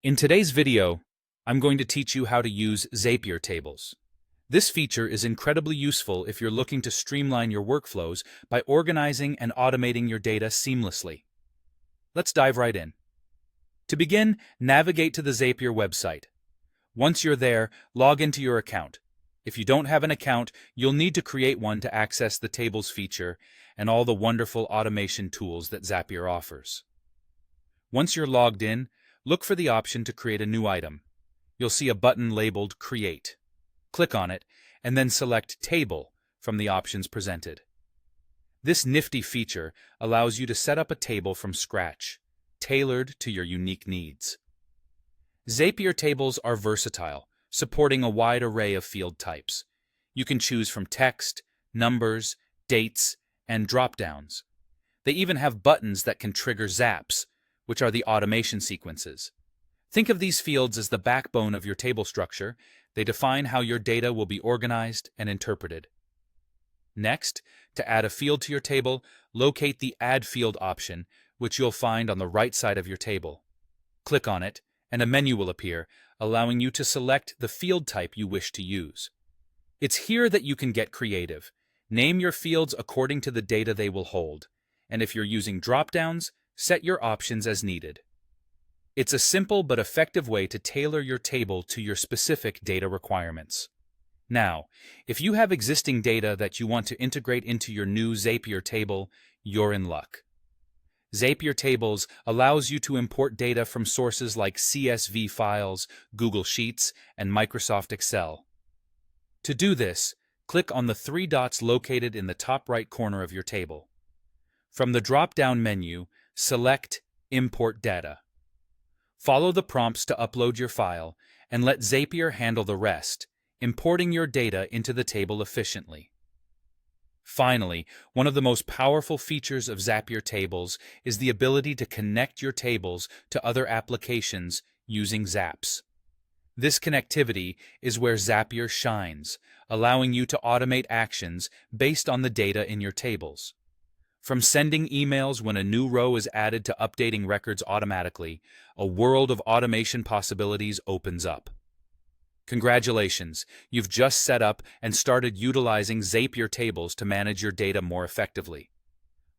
In today's video, I'm going to teach you how to use Zapier tables. This feature is incredibly useful if you're looking to streamline your workflows by organizing and automating your data seamlessly. Let's dive right in. To begin, navigate to the Zapier website. Once you're there, log into your account. If you don't have an account, you'll need to create one to access the tables feature and all the wonderful automation tools that Zapier offers. Once you're logged in, look for the option to create a new item. You'll see a button labeled Create. Click on it, and then select Table from the options presented. This nifty feature allows you to set up a table from scratch, tailored to your unique needs. Zapier tables are versatile, supporting a wide array of field types. You can choose from text, numbers, dates, and drop-downs. They even have buttons that can trigger zaps, which are the automation sequences. Think of these fields as the backbone of your table structure. They define how your data will be organized and interpreted. Next, to add a field to your table, locate the Add Field option, which you'll find on the right side of your table. Click on it, and a menu will appear, allowing you to select the field type you wish to use. It's here that you can get creative. Name your fields according to the data they will hold, and if you're using drop-downs, set your options as needed. It's a simple but effective way to tailor your table to your specific data requirements. Now, if you have existing data that you want to integrate into your new Zapier table, you're in luck. Zapier Tables allows you to import data from sources like CSV files, Google Sheets, and Microsoft Excel. To do this, click on the three dots located in the top right corner of your table. From the drop-down menu, select Import Data. Follow the prompts to upload your file, and let Zapier handle the rest, importing your data into the table efficiently. Finally, one of the most powerful features of Zapier Tables is the ability to connect your tables to other applications using Zaps. This connectivity is where Zapier shines, allowing you to automate actions based on the data in your tables. From sending emails when a new row is added to updating records automatically, a world of automation possibilities opens up. Congratulations, you've just set up and started utilizing Zapier tables to manage your data more effectively.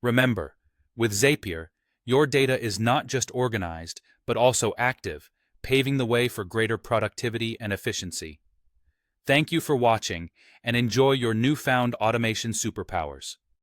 Remember, with Zapier, your data is not just organized, but also active, paving the way for greater productivity and efficiency. Thank you for watching, and enjoy your newfound automation superpowers.